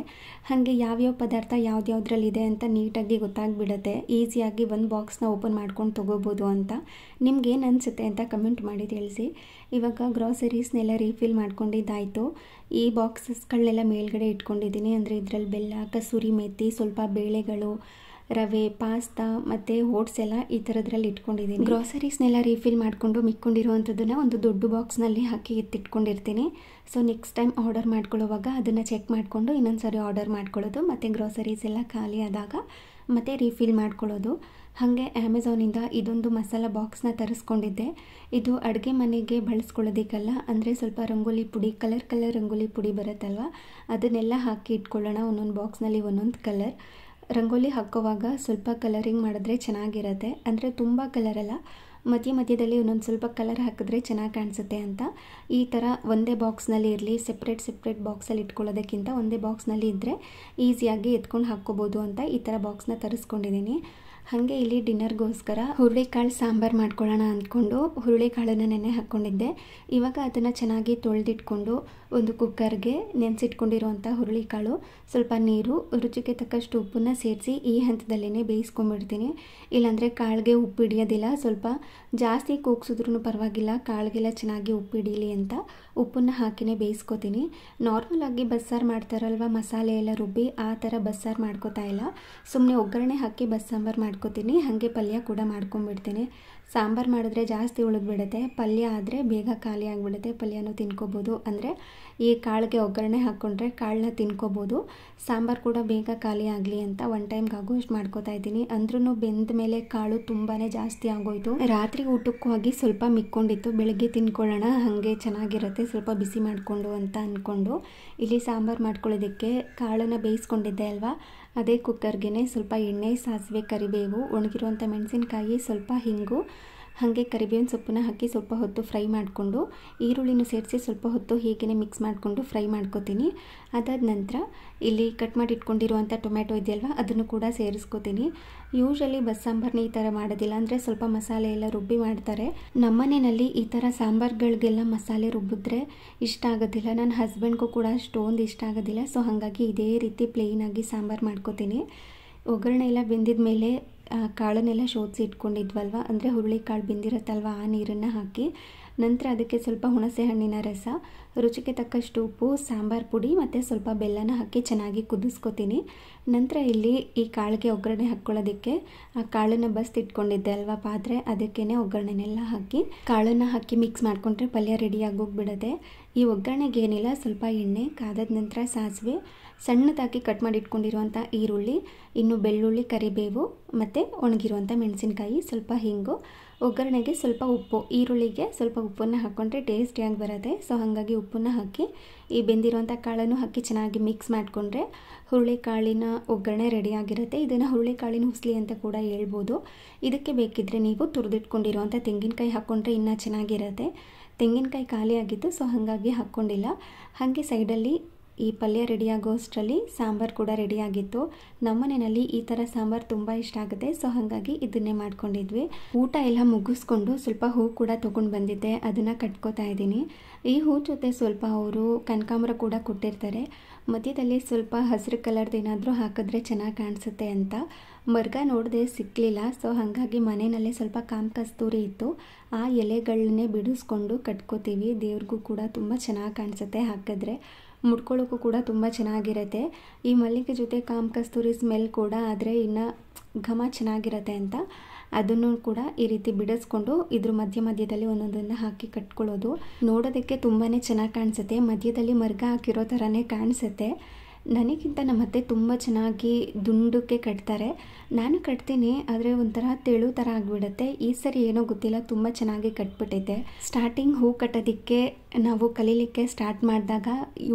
ಹಾಗೆ ಯಾವ್ಯಾವ ಪದಾರ್ಥ ಯಾವ್ದ್ಯಾವ್ದ್ರಲ್ಲಿದೆ ಅಂತ ನೀಟಾಗಿ ಗೊತ್ತಾಗ್ಬಿಡುತ್ತೆ. ಈಸಿಯಾಗಿ ಒಂದು ಬಾಕ್ಸ್ನ ಓಪನ್ ಮಾಡ್ಕೊಂಡು ತೊಗೋಬೋದು ಅಂತ. ನಿಮ್ಗೇನು ಅನಿಸುತ್ತೆ ಅಂತ ಕಮೆಂಟ್ ಮಾಡಿ ತಿಳಿಸಿ. ಇವಾಗ ಗ್ರಾಸರೀಸ್ನೆಲ್ಲ ರೀಫಿಲ್ ಮಾಡ್ಕೊಂಡಿದ್ದಾಯಿತು. ಈ ಬಾಕ್ಸಸ್ಗಳನ್ನೆಲ್ಲ ಮೇಲ್ಗಡೆ ಇಟ್ಕೊಂಡಿದ್ದೀನಿ. ಅಂದರೆ ಇದರಲ್ಲಿ ಬೆಲ್ಲ, ಕಸೂರಿ ಮೇಥಿ, ಸ್ವಲ್ಪ ಬೇಳೆಗಳು, ರವೆ, ಪಾಸ್ತಾ ಮತ್ತು ಓಟ್ಸ್ ಎಲ್ಲ ಈ ಥರದ್ರಲ್ಲಿ ಇಟ್ಕೊಂಡಿದ್ದೀನಿ. ಗ್ರಾಸರೀಸ್ನೆಲ್ಲ ರೀಫಿಲ್ ಮಾಡಿಕೊಂಡು ಮಿಕ್ಕೊಂಡಿರುವಂಥದ್ದನ್ನು ಒಂದು ದೊಡ್ಡ ಬಾಕ್ಸ್ನಲ್ಲಿ ಹಾಕಿ ಎತ್ತಿಟ್ಕೊಂಡಿರ್ತೀನಿ. ಸೊ ನೆಕ್ಸ್ಟ್ ಟೈಮ್ ಆರ್ಡರ್ ಮಾಡ್ಕೊಳ್ಳೋವಾಗ ಅದನ್ನು ಚೆಕ್ ಮಾಡಿಕೊಂಡು ಇನ್ನೊಂದು ಸಾರಿ ಆರ್ಡರ್ ಮಾಡ್ಕೊಳ್ಳೋದು, ಮತ್ತು ಗ್ರಾಸರೀಸ್ ಎಲ್ಲ ಖಾಲಿ ಆದಾಗ ಮತ್ತು ರೀಫಿಲ್ ಮಾಡ್ಕೊಳ್ಳೋದು. ಹಾಗೆ ಅಮೆಝಾನಿಂದ ಇದೊಂದು ಮಸಾಲ ಬಾಕ್ಸ್ನ ತರಿಸ್ಕೊಂಡಿದ್ದೆ. ಇದು ಅಡುಗೆ ಮನೆಗೆ ಬಳಸ್ಕೊಳ್ಳೋದಕ್ಕಲ್ಲ, ಅಂದರೆ ಸ್ವಲ್ಪ ರಂಗೋಲಿ ಪುಡಿ, ಕಲರ್ ರಂಗೋಲಿ ಪುಡಿ ಬರುತ್ತಲ್ವ, ಅದನ್ನೆಲ್ಲ ಹಾಕಿ ಇಟ್ಕೊಳ್ಳೋಣ. ಒಂದೊಂದು ಬಾಕ್ಸ್ನಲ್ಲಿ ಒಂದೊಂದು ಕಲರ್. ರಂಗೋಲಿ ಹಾಕೋವಾಗ ಸ್ವಲ್ಪ ಕಲರಿಂಗ್ ಮಾಡಿದ್ರೆ ಚೆನ್ನಾಗಿರುತ್ತೆ. ಅಂದರೆ ತುಂಬ ಕಲರಲ್ಲ, ಮಧ್ಯದಲ್ಲಿ ಒಂದೊಂದು ಸ್ವಲ್ಪ ಕಲರ್ ಹಾಕಿದ್ರೆ ಚೆನ್ನಾಗಿ ಕಾಣಿಸುತ್ತೆ ಅಂತ ಈ ಥರ ಒಂದೇ ಬಾಕ್ಸ್ನಲ್ಲಿ ಇರಲಿ. ಸೆಪ್ರೇಟ್ ಬಾಕ್ಸಲ್ಲಿ ಇಟ್ಕೊಳ್ಳೋದಕ್ಕಿಂತ ಒಂದೇ ಬಾಕ್ಸ್ನಲ್ಲಿ ಇದ್ದರೆ ಈಸಿಯಾಗಿ ಎತ್ಕೊಂಡು ಹಾಕ್ಕೋಬೋದು ಅಂತ ಈ ಥರ ಬಾಕ್ಸ್ನ ತರಿಸ್ಕೊಂಡಿದ್ದೀನಿ. ಹಾಗೆ ಇಲ್ಲಿ ಡಿನ್ನರ್ಗೋಸ್ಕರ ಹುರುಳಿಕಾಳು ಸಾಂಬಾರು ಮಾಡ್ಕೊಳ್ಳೋಣ ಅಂದ್ಕೊಂಡು ಹುರುಳಿಕಾಳನ್ನು ನೆನೆ ಹಾಕ್ಕೊಂಡಿದ್ದೆ. ಇವಾಗ ಅದನ್ನು ಚೆನ್ನಾಗಿ ತೊಳೆದಿಟ್ಕೊಂಡು ಒಂದು ಕುಕ್ಕರ್ಗೆ ನೆನೆಸಿಟ್ಕೊಂಡಿರುವಂಥ ಹುರುಳಿಕಾಳು, ಸ್ವಲ್ಪ ನೀರು, ರುಚಿಗೆ ತಕ್ಕಷ್ಟು ಉಪ್ಪನ್ನು ಸೇರಿಸಿ ಈ ಹಂತದಲ್ಲೇ ಬೇಯಿಸ್ಕೊಂಡ್ಬಿಡ್ತೀನಿ. ಇಲ್ಲಾಂದರೆ ಕಾಳಿಗೆ ಉಪ್ಪು ಹಿಡಿಯೋದಿಲ್ಲ. ಸ್ವಲ್ಪ ಜಾಸ್ತಿ ಕೂಗ್ಸಿದ್ರೂ ಪರವಾಗಿಲ್ಲ, ಕಾಳಿಗೆಲ್ಲ ಚೆನ್ನಾಗಿ ಉಪ್ಪು ಹಿಡೀಲಿ ಅಂತ ಉಪ್ಪನ್ನು ಹಾಕಿನೇ ಬೇಯಿಸ್ಕೊತೀನಿ. ನಾರ್ಮಲಾಗಿ ಬಸ್ಸಾರು ಮಾಡ್ತಾರಲ್ವ, ಮಸಾಲೆ ಎಲ್ಲ ರುಬ್ಬಿ ಆ ಥರ ಬಸ್ಸಾರು ಮಾಡ್ಕೋತಾ ಇಲ್ಲ, ಸುಮ್ಮನೆ ಒಗ್ಗರಣೆ ಹಾಕಿ ಬಸ್ಸಾಂಬಾರು ಮಾಡ್ಕೋತೀನಿ. ಹಾಗೆ ಪಲ್ಯ ಕೂಡ ಮಾಡ್ಕೊಂಡ್ಬಿಡ್ತೀನಿ. ಸಾಂಬಾರು ಮಾಡಿದ್ರೆ ಜಾಸ್ತಿ ಉಳಿದ್ಬಿಡುತ್ತೆ, ಪಲ್ಯ ಆದರೆ ಬೇಗ ಖಾಲಿ ಆಗಿಬಿಡುತ್ತೆ. ಪಲ್ಯನೂ ತಿನ್ಕೋಬೋದು. ಅಂದರೆ ಈ ಕಾಳಿಗೆ ಒಗ್ಗರಣೆ ಹಾಕ್ಕೊಂಡ್ರೆ ಕಾಳನ್ನ ತಿನ್ಕೋಬೋದು, ಸಾಂಬಾರು ಕೂಡ ಬೇಗ ಖಾಲಿ ಆಗಲಿ ಅಂತ ಒನ್ ಟೈಮ್ಗೆ ಆಗೋಷ್ಟು ಮಾಡ್ಕೋತಾ ಇದ್ದೀನಿ. ಅಂದ್ರೂ ಬೆಂದ ಮೇಲೆ ಕಾಳು ತುಂಬಾ ಜಾಸ್ತಿ ಆಗೋಯ್ತು. ರಾತ್ರಿ ಊಟಕ್ಕೂ ಆಗಿ ಸ್ವಲ್ಪ ಮಿಕ್ಕೊಂಡಿತ್ತು, ಬೆಳಗ್ಗೆ ತಿನ್ಕೊಳ್ಳೋಣ ಹಾಗೆ ಚೆನ್ನಾಗಿರುತ್ತೆ ಸ್ವಲ್ಪ ಬಿಸಿ ಮಾಡಿಕೊಂಡು ಅಂತ ಅಂದ್ಕೊಂಡು ಇಲ್ಲಿ ಸಾಂಬಾರು ಮಾಡ್ಕೊಳ್ಳೋದಕ್ಕೆ ಕಾಳನ್ನು ಬೇಯಿಸ್ಕೊಂಡಿದ್ದೆ ಅಲ್ವಾ, ಅದೇ ಕುಕ್ಕರ್ಗೆ ಸ್ವಲ್ಪ ಎಣ್ಣೆ, ಸಾಸಿವೆ, ಕರಿಬೇವು, ಒಣಗಿರುವಂಥ ಮೆಣಸಿನ್ಕಾಯಿ, ಸ್ವಲ್ಪ ಹಿಂಗು, ಹಾಗೆ ಕರಿಬೇವಿನ ಸೊಪ್ಪನ್ನ ಹಾಕಿ ಸ್ವಲ್ಪ ಹೊತ್ತು ಫ್ರೈ ಮಾಡಿಕೊಂಡು ಈರುಳ್ಳಿನೂ ಸೇರಿಸಿ ಸ್ವಲ್ಪ ಹೊತ್ತು ಹೀಗೇ ಮಿಕ್ಸ್ ಮಾಡಿಕೊಂಡು ಫ್ರೈ ಮಾಡ್ಕೊತೀನಿ. ಅದಾದ ನಂತರ ಇಲ್ಲಿ ಕಟ್ ಮಾಡಿ ಇಟ್ಕೊಂಡಿರುವಂಥ ಟೊಮೆಟೊ ಇದೆಯಲ್ವ, ಅದನ್ನು ಕೂಡ ಸೇರಿಸ್ಕೊತೀನಿ. ಯೂಶಲಿ ಬಸ್ಸಾಂಬಾರನ್ನ ಈ ಥರ ಮಾಡೋದಿಲ್ಲ, ಅಂದರೆ ಸ್ವಲ್ಪ ಮಸಾಲೆ ಎಲ್ಲ ರುಬ್ಬಿ ಮಾಡ್ತಾರೆ. ನಮ್ಮನೆಯಲ್ಲಿ ಈ ಥರ ಸಾಂಬಾರುಗಳಿಗೆಲ್ಲ ಮಸಾಲೆ ರುಬ್ಬಿದ್ರೆ ಇಷ್ಟ ಆಗೋದಿಲ್ಲ. ನನ್ನ ಹಸ್ಬೆಂಡ್ಗೂ ಕೂಡ ಅಷ್ಟೊಂದು ಇಷ್ಟ ಆಗೋದಿಲ್ಲ. ಸೊ ಹಾಗಾಗಿ ಇದೇ ರೀತಿ ಪ್ಲೇನಾಗಿ ಸಾಂಬಾರು ಮಾಡ್ಕೊತೀನಿ. ಒಗ್ಗರಣೆ ಎಲ್ಲ ಬೆಂದಿದ ಮೇಲೆ ಕಾಳನ್ನೆಲ್ಲ ಶೋಧಿಸಿ ಇಟ್ಕೊಂಡಿದ್ವಲ್ವ, ಅಂದರೆ ಹುರುಳಿಕಾಳು ಬೆಂದಿರುತ್ತಲ್ವ, ಆ ನೀರನ್ನು ಹಾಕಿ ನಂತರ ಅದಕ್ಕೆ ಸ್ವಲ್ಪ ಹುಣಸೆ ಹಣ್ಣಿನ ರಸ, ರುಚಿಗೆ ತಕ್ಕಷ್ಟು ಉಪ್ಪು, ಸಾಂಬಾರು ಪುಡಿ ಮತ್ತು ಸ್ವಲ್ಪ ಬೆಲ್ಲನ ಹಾಕಿ ಚೆನ್ನಾಗಿ ಕುದಿಸ್ಕೊತೀನಿ. ನಂತರ ಇಲ್ಲಿ ಈ ಕಾಳಿಗೆ ಒಗ್ಗರಣೆ ಹಾಕ್ಕೊಳ್ಳೋದಕ್ಕೆ ಆ ಕಾಳನ್ನು ಬಸ್ತಿಟ್ಕೊಂಡಿದ್ದೆ ಅಲ್ವಾ ಪಾತ್ರೆ, ಅದಕ್ಕೇ ಒಗ್ಗರಣೆನೆಲ್ಲ ಹಾಕಿ ಕಾಳನ್ನು ಹಾಕಿ ಮಿಕ್ಸ್ ಮಾಡಿಕೊಂಡ್ರೆ ಪಲ್ಯ ರೆಡಿಯಾಗಿ ಹೋಗ್ಬಿಡುತ್ತೆ. ಈ ಒಗ್ಗರಣೆಗೆ ಏನಿಲ್ಲ, ಸ್ವಲ್ಪ ಎಣ್ಣೆ ಕಾದಾದ ನಂತರ ಸಾಸಿವೆ, ಸಣ್ಣದಾಗಿ ಕಟ್ ಮಾಡಿ ಇಟ್ಕೊಂಡಿರುವಂಥ ಈರುಳ್ಳಿ, ಇನ್ನು ಬೆಳ್ಳುಳ್ಳಿ, ಕರಿಬೇವು ಮತ್ತು ಒಣಗಿರುವಂಥ ಮೆಣಸಿನ್ಕಾಯಿ, ಸ್ವಲ್ಪ ಹಿಂಗು, ಒಗ್ಗರಣೆಗೆ ಸ್ವಲ್ಪ ಉಪ್ಪು, ಈರುಳ್ಳಿಗೆ ಸ್ವಲ್ಪ ಉಪ್ಪನ್ನು ಹಾಕ್ಕೊಂಡ್ರೆ ಟೇಸ್ಟಿಯಾಗಿ ಬರುತ್ತೆ. ಸೊ ಹಾಗಾಗಿ ಉಪ್ಪನ್ನು ಹಾಕಿ ಈ ಬೆಂದಿರುವಂಥ ಕಾಳನ್ನು ಹಾಕಿ ಚೆನ್ನಾಗಿ ಮಿಕ್ಸ್ ಮಾಡಿಕೊಂಡ್ರೆ ಹುರುಳಿಕಾಳಿನ ಒಗ್ಗರಣೆ ರೆಡಿಯಾಗಿರುತ್ತೆ. ಇದನ್ನು ಹುರುಳಿಕಾಳಿನ ಹುಸ್ಲಿ ಅಂತ ಕೂಡ ಹೇಳ್ಬೋದು. ಇದಕ್ಕೆ ಬೇಕಿದ್ದರೆ ನೀವು ತುರಿದಿಟ್ಕೊಂಡಿರುವಂಥ ತೆಂಗಿನಕಾಯಿ ಹಾಕ್ಕೊಂಡ್ರೆ ಇನ್ನೂ ಚೆನ್ನಾಗಿರುತ್ತೆ. ತೆಂಗಿನಕಾಯಿ ಖಾಲಿ ಆಗಿತ್ತು, ಸೊ ಹಾಗಾಗಿ ಹಾಕ್ಕೊಂಡಿಲ್ಲ. ಹಾಗೆ ಸೈಡಲ್ಲಿ ಈ ಪಲ್ಯ ರೆಡಿಯಾಗೋ ಅಷ್ಟರಲ್ಲಿ ಸಾಂಬಾರು ಕೂಡ ರೆಡಿಯಾಗಿತ್ತು. ನಮ್ಮನೆಯಲ್ಲಿ ಈ ಥರ ಸಾಂಬಾರು ತುಂಬ ಇಷ್ಟ ಆಗುತ್ತೆ. ಸೊ ಹಾಗಾಗಿ ಇದನ್ನೇ ಮಾಡ್ಕೊಂಡಿದ್ವಿ. ಊಟ ಎಲ್ಲ ಮುಗಿಸ್ಕೊಂಡು ಸ್ವಲ್ಪ ಹೂ ಕೂಡ ತೊಗೊಂಡು ಬಂದಿದ್ದೆ, ಅದನ್ನು ಕಟ್ಕೋತಾ ಇದ್ದೀನಿ. ಈ ಹೂ ಜೊತೆ ಸ್ವಲ್ಪ ಅವರು ಕನಕಾಂಬರ ಕೂಡ ಕೊಟ್ಟಿರ್ತಾರೆ. ಮಧ್ಯದಲ್ಲಿ ಸ್ವಲ್ಪ ಹಸಿರು ಕಲರ್ದು ಏನಾದರೂ ಹಾಕಿದ್ರೆ ಚೆನ್ನಾಗಿ ಕಾಣಿಸುತ್ತೆ ಅಂತ. ಮರ್ಗ ನೋಡದೆ ಸಿಕ್ಕಲಿಲ್ಲ. ಸೊ ಹಾಗಾಗಿ ಮನೆಯಲ್ಲೇ ಸ್ವಲ್ಪ ಕಾಮಕಸ್ತೂರಿ ಇತ್ತು, ಆ ಎಲೆಗಳನ್ನೇ ಬಿಡಿಸ್ಕೊಂಡು ಕಟ್ಕೋತೀವಿ. ದೇವ್ರಿಗೂ ಕೂಡ ತುಂಬ ಚೆನ್ನಾಗಿ ಕಾಣಿಸುತ್ತೆ, ಹಾಕಿದ್ರೆ ಮುಡ್ಕೊಳ್ಳೋಕ್ಕೂ ಕೂಡ ತುಂಬ ಚೆನ್ನಾಗಿರುತ್ತೆ. ಈ ಮಲ್ಲಿಗೆ ಜೊತೆ ಕಾಮಕಸ್ತೂರಿ ಸ್ಮೆಲ್ ಕೂಡ ಆದರೆ ಇನ್ನು ಘಮ ಚೆನ್ನಾಗಿರುತ್ತೆ ಅಂತ ಅದನ್ನು ಕೂಡ ಈ ರೀತಿ ಬಿಡಿಸ್ಕೊಂಡು ಇದ್ರ ಮಧ್ಯದಲ್ಲಿ ಒಂದೊಂದನ್ನು ಹಾಕಿ ಕಟ್ಕೊಳ್ಳೋದು. ನೋಡೋದಕ್ಕೆ ತುಂಬಾ ಚೆನ್ನಾಗಿ ಕಾಣಿಸುತ್ತೆ, ಮಧ್ಯದಲ್ಲಿ ಮರ್ಗ ಹಾಕಿರೋ ಥರನೇ ಕಾಣಿಸುತ್ತೆ. ನನಗಿಂತ ನಮ್ಮ ಅತ್ತೆ ತುಂಬ ಚೆನ್ನಾಗಿ ದುಂಡಕ್ಕೆ ಕಟ್ತಾರೆ. ನಾನು ಕಟ್ತೀನಿ, ಆದರೆ ಒಂಥರ ತೆಳು ಥರ ಆಗಿಬಿಡುತ್ತೆ. ಈ ಸರಿ ಏನೋ ಗೊತ್ತಿಲ್ಲ, ತುಂಬ ಚೆನ್ನಾಗಿ ಕಟ್ಬಿಟ್ಟಿದ್ದೆ. ಸ್ಟಾರ್ಟಿಂಗ್ ಹೂ ಕಟ್ಟೋದಕ್ಕೆ ನಾವು ಕಲೀಲಿಕ್ಕೆ ಸ್ಟಾರ್ಟ್ ಮಾಡಿದಾಗ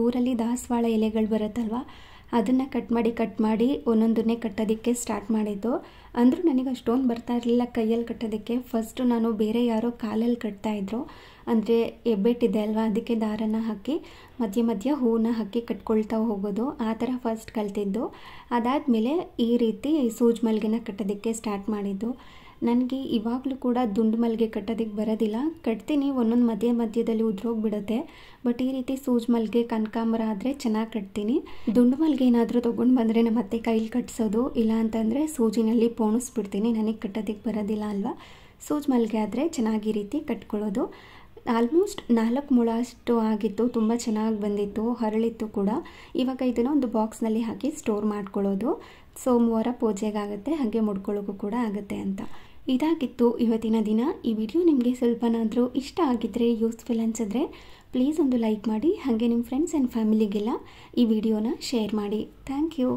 ಊರಲ್ಲಿ ದಾಸವಾಳ ಎಲೆಗಳು ಬರುತ್ತಲ್ವ, ಅದನ್ನು ಕಟ್ ಮಾಡಿ ಒಂದೊಂದನ್ನೇ ಕಟ್ಟೋದಕ್ಕೆ ಸ್ಟಾರ್ಟ್ ಮಾಡಿದ್ದು. ಅಂದರೂ ನನಗೆ ಅಷ್ಟೊಂದು ಬರ್ತಾ ಇರಲಿಲ್ಲ ಕೈಯಲ್ಲಿ ಕಟ್ಟೋದಕ್ಕೆ. ಫಸ್ಟು ನಾನು ಬೇರೆ ಯಾರೋ ಕಾಲಲ್ಲಿ ಕಟ್ತಾಯಿದ್ರು, ಅಂದರೆ ಎಬ್ಬೆಟ್ಟಿದೆ ಅಲ್ವಾ, ಅದಕ್ಕೆ ದಾರನ ಹಾಕಿ ಮಧ್ಯ ಹೂವನ್ನ ಹಾಕಿ ಕಟ್ಕೊಳ್ತಾ ಹೋಗೋದು, ಆ ಥರ ಫಸ್ಟ್ ಕಲ್ತಿದ್ದು. ಅದಾದಮೇಲೆ ಈ ರೀತಿ ಸೂಜಿ ಮಲ್ಲಿಗೆನ ಕಟ್ಟೋದಕ್ಕೆ ಸ್ಟಾರ್ಟ್ ಮಾಡಿದ್ದು. ನನಗೆ ಇವಾಗಲೂ ಕೂಡ ದುಂಡು ಮಲ್ಲಿಗೆ ಕಟ್ಟೋದಕ್ಕೆ ಬರೋದಿಲ್ಲ, ಕಟ್ತೀನಿ, ಒಂದೊಂದು ಮಧ್ಯದಲ್ಲಿ ಉದ್ರೋಗ್ಬಿಡುತ್ತೆ. ಬಟ್ ಈ ರೀತಿ ಸೂಜಿ ಮಲ್ಲಿಗೆ ಕನಕಾಂಬರ ಆದರೆ ಚೆನ್ನಾಗಿ ಕಟ್ತೀನಿ. ದುಂಡು ಮಲ್ಲಿಗೆ ಏನಾದರೂ ತೊಗೊಂಡು ಬಂದರೆ ನಮ್ಮ ಅತ್ತೆ ಕೈಲಿ ಕಟ್ಸೋದು, ಇಲ್ಲ ಅಂತಂದರೆ ಸೂಜಿನಲ್ಲಿ ಪೋಣಿಸ್ಬಿಡ್ತೀನಿ, ನನಗೆ ಕಟ್ಟೋದಕ್ಕೆ ಬರೋದಿಲ್ಲ ಅಲ್ವಾ. ಸೂಜಿ ಮಲ್ಲಿಗೆ ಆದರೆ ಚೆನ್ನಾಗಿ ಈ ರೀತಿ ಕಟ್ಕೊಳ್ಳೋದು. ಆಲ್ಮೋಸ್ಟ್ 4 ಮೊಳ ಅಷ್ಟು ಆಗಿತ್ತು, ತುಂಬ ಚೆನ್ನಾಗಿ ಬಂದಿತ್ತು, ಹರಳಿತ್ತು ಕೂಡ. ಇವಾಗ ಇದನ್ನು ಒಂದು ಬಾಕ್ಸ್ನಲ್ಲಿ ಹಾಕಿ ಸ್ಟೋರ್ ಮಾಡ್ಕೊಳ್ಳೋದು. ಸೋಮವಾರ ಪೂಜೆಗಾಗುತ್ತೆ, ಹಾಗೆ ಮುಡ್ಕೊಳ್ಳೋಕ್ಕೂ ಕೂಡ ಆಗುತ್ತೆ ಅಂತ. ಇದಾಗಿತ್ತು ಇವತ್ತಿನ ದಿನ. ಈ ವಿಡಿಯೋ ನಿಮಗೆ ಸ್ವಲ್ಪನಾದರೂ ಇಷ್ಟ ಆಗಿದ್ದರೆ, ಯೂಸ್ಫುಲ್ ಅನಿಸಿದ್ರೆ ಪ್ಲೀಸ್ ಒಂದು ಲೈಕ್ ಮಾಡಿ, ಹಾಗೆ ನಿಮ್ಮ ಫ್ರೆಂಡ್ಸ್ ಆ್ಯಂಡ್ ಫ್ಯಾಮಿಲಿಗೆಲ್ಲ ಈ ವಿಡಿಯೋನ ಶೇರ್ ಮಾಡಿ. Thank you.